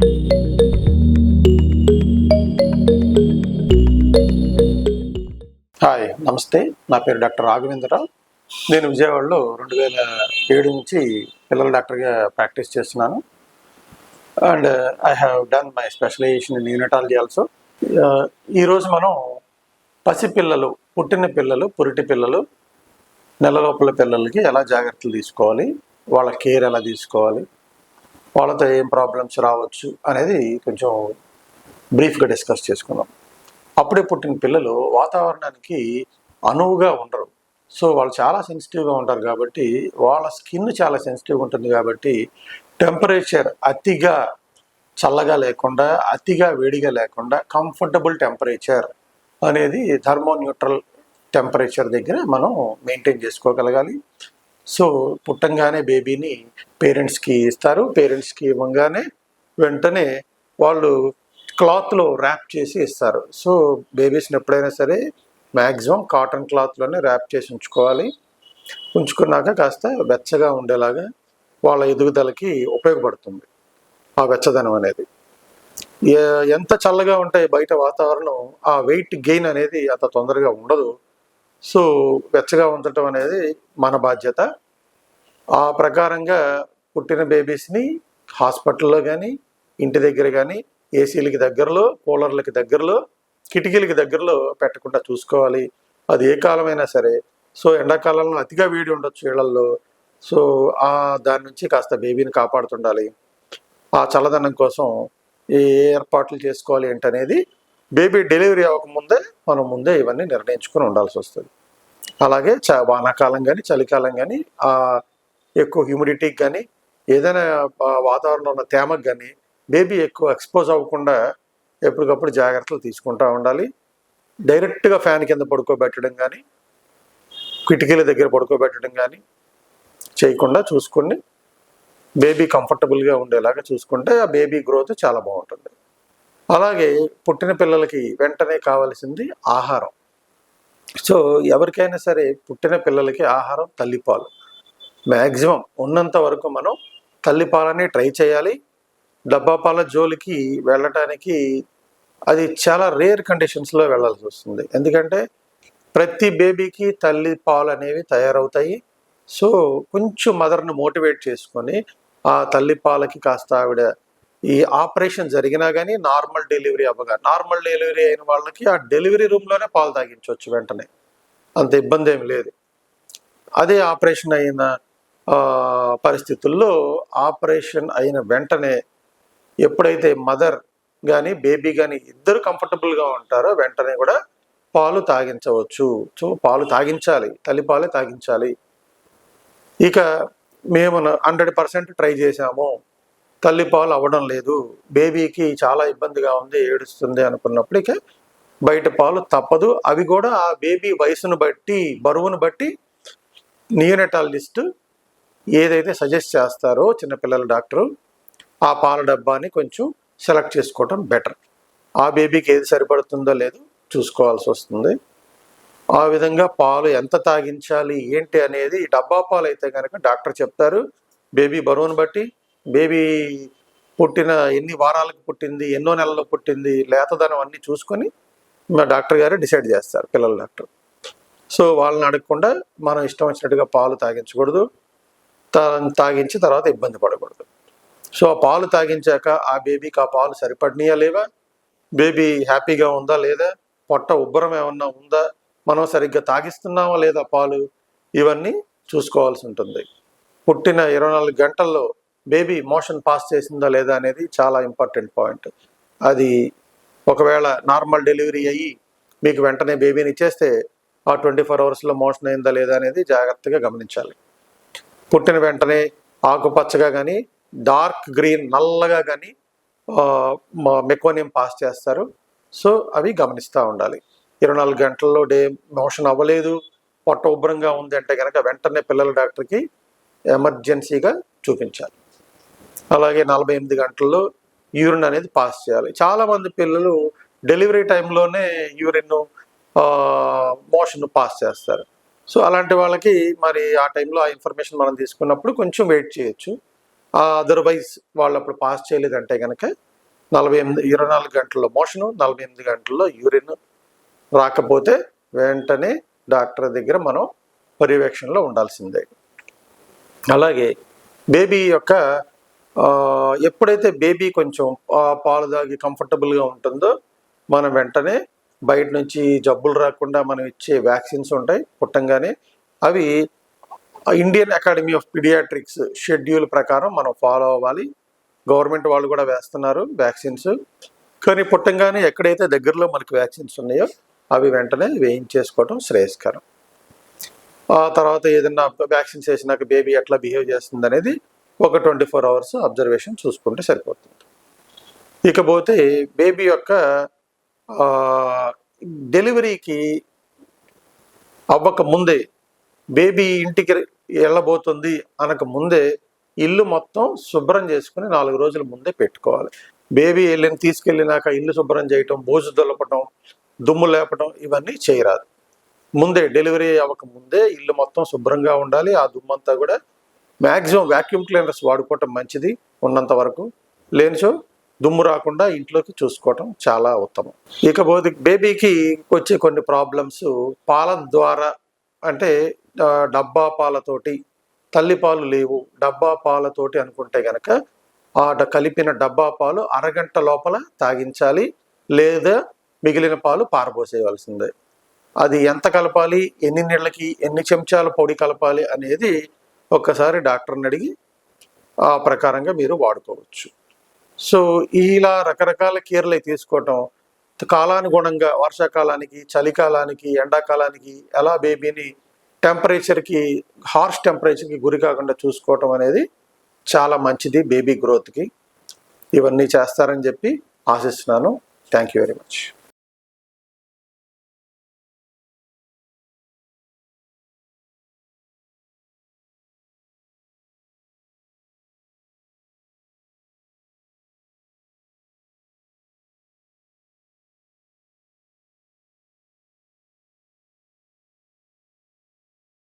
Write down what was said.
Hi, నమస్తే. నా పేరు డాక్టర్ రాఘవేంద్రరావు. నేను విజయవాడలో 2007 నుంచి పిల్లల డాక్టర్గా ప్రాక్టీస్ చేస్తున్నాను. And I have done my specialization in neonatology also. ఈరోజు మనం పసిపిల్లలు, పుట్టిన పిల్లలు, పురిటి పిల్లలు, నెల లోపల పిల్లలకి ఎలా జాగ్రత్తలు తీసుకోవాలి, వాళ్ళ కేర్ ఎలా తీసుకోవాలి, వాళ్ళతో ఏం ప్రాబ్లమ్స్ రావచ్చు అనేది కొంచెం బ్రీఫ్గా డిస్కస్ చేసుకుందాం. అప్పుడే పుట్టిన పిల్లలు వాతావరణానికి అనువుగా ఉండరు. సో వాళ్ళు చాలా సెన్సిటివ్గా ఉంటారు కాబట్టి, వాళ్ళ స్కిన్ చాలా సెన్సిటివ్గా ఉంటుంది కాబట్టి టెంపరేచర్ అతిగా చల్లగా లేకుండా, అతిగా వేడిగా లేకుండా కంఫర్టబుల్ టెంపరేచర్ అనేది థర్మోన్యూట్రల్ టెంపరేచర్ దగ్గర మనం మెయింటైన్ చేసుకోగలగాలి. సో పుట్టంగానే బేబీని పేరెంట్స్కి ఇస్తారు. పేరెంట్స్కి ఇవ్వగానే వెంటనే వాళ్ళు క్లాత్లో ర్యాప్ చేసి ఇస్తారు. సో బేబీస్ని ఎప్పుడైనా సరే మ్యాక్సిమం కాటన్ క్లాత్లోనే ర్యాప్ చేసి ఉంచుకోవాలి. ఉంచుకున్నాక కాస్త వెచ్చగా ఉండేలాగా వాళ్ళ ఎదుగుదలకి ఉపయోగపడుతుంది ఆ వెచ్చదనం అనేది. ఎంత చల్లగా ఉంటాయి బయట వాతావరణం, ఆ వెయిట్ గెయిన్ అనేది అంత తొందరగా ఉండదు. సో వెచ్చగా ఉంచడం అనేది మన బాధ్యత. ఆ ప్రకారంగా పుట్టిన బేబీస్ని హాస్పిటల్లో కానీ, ఇంటి దగ్గర కానీ, ఏసీలకి దగ్గరలో, కూలర్లకి దగ్గరలో, కిటికీలకి దగ్గరలో పెట్టకుండా చూసుకోవాలి. అది ఏ కాలమైనా సరే. సో ఎండాకాలంలో అతిగా వేడి ఉండొచ్చు ఇళ్లల్లో. సో దాని నుంచి కాస్త బేబీని కాపాడుతుండాలి. ఆ చల్లదనం కోసం ఏ ఏర్పాట్లు చేసుకోవాలి ఏంటనేది బేబీ డెలివరీ అవ్వకముందే మనం ముందే ఇవన్నీ నిర్ణయించుకొని ఉండాల్సి వస్తుంది. అలాగే వానాకాలం కానీ, చలికాలం కానీ, ఎక్కువ హ్యూమిడిటీకి కానీ, ఏదైనా వాతావరణంలో ఉన్న తేమకు కానీ బేబీ ఎక్కువ ఎక్స్పోజ్ అవ్వకుండా ఎప్పటికప్పుడు జాగ్రత్తలు తీసుకుంటూ ఉండాలి. డైరెక్ట్గా ఫ్యాన్ కింద పడుకోబెట్టడం కానీ, కిటికీల దగ్గర పడుకోబెట్టడం కానీ చేయకుండా చూసుకుని బేబీ కంఫర్టబుల్గా ఉండేలాగా చూసుకుంటే ఆ బేబీ గ్రోత్ చాలా బాగుంటుంది. అలాగే పుట్టిన పిల్లలకి వెంటనే కావాల్సింది ఆహారం. సో ఎవరికైనా సరే పుట్టిన పిల్లలకి ఆహారం తల్లిపాలు. మ్యాక్సిమం ఉన్నంత వరకు మనం తల్లిపాలని ట్రై చేయాలి. డబ్బా పాల జోలికి వెళ్ళటానికి అది చాలా రేర్ కండిషన్స్లో వెళ్ళాల్సి వస్తుంది. ఎందుకంటే ప్రతి బేబీకి తల్లి పాలు అనేవి తయారవుతాయి. సో కొంచెం మదర్ని మోటివేట్ చేసుకొని ఆ తల్లి పాలకి కాస్త ఆవిడ ఈ ఆపరేషన్ జరిగినా కానీ నార్మల్ డెలివరీ నార్మల్ డెలివరీ అయిన వాళ్ళకి ఆ డెలివరీ రూమ్లోనే పాలు తాగించవచ్చు వెంటనే, అంత ఇబ్బంది ఏమి లేదు. అదే ఆపరేషన్ అయిన పరిస్థితుల్లో ఆపరేషన్ అయిన వెంటనే ఎప్పుడైతే మదర్ కానీ బేబీ కానీ ఇద్దరు కంఫర్టబుల్గా ఉంటారో వెంటనే కూడా పాలు తాగించవచ్చు. సో పాలు తాగించాలి, తల్లిపాలే తాగించాలి. ఇక మేము 100% ట్రై చేసాము, తల్లిపాలు అవ్వడం లేదు, బేబీకి చాలా ఇబ్బందిగా ఉంది, ఏడుస్తుంది అనుకున్నప్పుడు ఇక బయట పాలు తప్పదు. అవి కూడా ఆ బేబీ వయసును బట్టి, బరువును బట్టి నియోనటాలజిస్ట్ ఏదైతే సజెస్ట్ చేస్తారో చిన్నపిల్లల డాక్టరు, ఆ పాల డబ్బాని కొంచెం సెలెక్ట్ చేసుకోవటం బెటర్. ఆ బేబీకి ఏది సరిపడుతుందో లేదో చూసుకోవాల్సి వస్తుంది. ఆ విధంగా పాలు ఎంత తాగించాలి ఏంటి అనేది డబ్బా పాలు అయితే కనుక డాక్టర్ చెప్తారు. బేబీ బరువును బట్టి, బేబీ పుట్టిన ఎన్ని వారాలకు పుట్టింది, ఎన్నో నెలల్లో పుట్టింది, లేతదనం అన్నీ చూసుకొని మా డాక్టర్ గారు డిసైడ్ చేస్తారు, పిల్లల డాక్టర్. సో వాళ్ళని అడగకుండా మనం ఇష్టం వచ్చినట్టుగా పాలు తాగించకూడదు. తాగించి తర్వాత ఇబ్బంది పడకూడదు. సో ఆ పాలు తాగించాక ఆ బేబీకి ఆ పాలు సరిపడినాయా లేవా, బేబీ హ్యాపీగా ఉందా లేదా, పొట్ట ఉబ్బరం ఏమన్నా ఉందా, మనం సరిగ్గా తాగిస్తున్నామా లేదా పాలు, ఇవన్నీ చూసుకోవాల్సి ఉంటుంది. పుట్టిన 24 గంటల్లో బేబీ మోషన్ పాస్ చేసిందా లేదా అనేది చాలా ఇంపార్టెంట్ పాయింట్. అది ఒకవేళ నార్మల్ డెలివరీ అయ్యి మీకు వెంటనే బేబీని ఇచ్చేస్తే ఆ 24 అవర్స్లో మోషన్ అయిందా లేదా అనేది జాగ్రత్తగా గమనించాలి. పుట్టిన వెంటనే ఆకుపచ్చగా కానీ, డార్క్ గ్రీన్ నల్లగా కానీ మెకోనియం పాస్ చేస్తారు. సో అవి గమనిస్తూ ఉండాలి. 24 గంటల్లో మోషన్ అవ్వలేదు, పొట్ట ఉబ్బరంగా ఉంది అంటే కనుక వెంటనే పిల్లల డాక్టర్కి ఎమర్జెన్సీగా చూపించాలి. అలాగే 48 గంటల్లో యూరిన్ అనేది పాస్ చేయాలి. చాలామంది పిల్లలు డెలివరీ టైంలోనే యూరిన్ మోషన్ పాస్ చేస్తారు. సో అలాంటి వాళ్ళకి మరి ఆ టైంలో ఆ ఇన్ఫర్మేషన్ మనం తీసుకున్నప్పుడు కొంచెం వెయిట్ చేయొచ్చు. అదర్వైజ్ వాళ్ళు అప్పుడు పాస్ చేయలేదంటే కనుక 24 గంటల్లో మోషను, 48 గంటల్లో యూరిన్ రాకపోతే వెంటనే డాక్టర్ దగ్గర మనం పర్యవేక్షణలో ఉండాల్సిందే. అలాగే బేబీ యొక్క ఎప్పుడైతే బేబీ కొంచెం పాలు తాగి కంఫర్టబుల్గా ఉంటుందో మనం వెంటనే బయట నుంచి జబ్బులు రాకుండా మనం ఇచ్చే వ్యాక్సిన్స్ ఉంటాయి పుట్టంగానే. అవి Indian academy of pediatrics schedule ప్రకారం మనం ఫాలో అవ్వాలి. గవర్నమెంట్ వాళ్ళు కూడా వేస్తున్నారు వ్యాక్సిన్స్. కానీ పుట్టంగానే ఎక్కడైతే దగ్గరలో మనకు వ్యాక్సిన్స్ ఉన్నాయో అవి వెంటనే వేయించేసుకోవడం శ్రేయస్కరం. ఆ తర్వాత ఏదైనా వ్యాక్సిన్స్ వేసినాక బేబీ ఎట్లా బిహేవ్ చేస్తుంది అనేది ఒక 24 అవర్స్ అబ్జర్వేషన్ చూసుకుంటే సరిపోతుంది. ఇకపోతే బేబీ యొక్క డెలివరీకి అవ్వక ముందే, బేబీ ఇంటికి వెళ్ళబోతుంది అనక ముందే ఇల్లు మొత్తం శుభ్రం చేసుకుని 4 రోజుల ముందే పెట్టుకోవాలి. బేబీ తీసుకెళ్ళినాక ఇల్లు శుభ్రం చేయటం, బూజు దులపటం, దుమ్ము లేపటం ఇవన్నీ చేయరాదు. ముందే డెలివరీ అవ్వక ముందే ఇల్లు మొత్తం శుభ్రంగా ఉండాలి. ఆ దుమ్మంతా కూడా మ్యాక్సిమం వ్యాక్యూమ్ క్లీనర్స్ వాడుకోవటం మంచిది ఉన్నంత వరకు. లేనిచో దుమ్ము రాకుండా ఇంట్లోకి చూసుకోవటం చాలా ఉత్తమం. ఇకపోతే బేబీకి వచ్చే కొన్ని ప్రాబ్లమ్స్ పాల ద్వారా, అంటే డబ్బా పాలతోటి, తల్లి పాలు లేవు డబ్బా పాలతోటి అనుకుంటే గనక ఆ కలిపిన డబ్బా పాలు అరగంట లోపల తాగించాలి, లేదా మిగిలిన పాలు పారబోసేయవలసిందే. అది ఎంత కలపాలి, ఎన్ని నీళ్ళకి ఎన్ని చెంచాల పొడి కలపాలి అనేది ఒక్కసారి డాక్టర్ని అడిగి ఆ ప్రకారంగా మీరు వాడుకోవచ్చు. సో ఇలా రకరకాల కేర్లు తీసుకోవటం కాలానుగుణంగా, వర్షాకాలానికి, చలికాలానికి, ఎండాకాలానికి ఎలా బేబీని టెంపరేచర్కి, హార్ష్ టెంపరేచర్కి గురి కాకుండా చూసుకోవటం అనేది చాలా మంచిది బేబీ గ్రోత్కి. ఇవన్నీ చేస్తారని చెప్పి ఆశిస్తున్నాను. Thank you very much.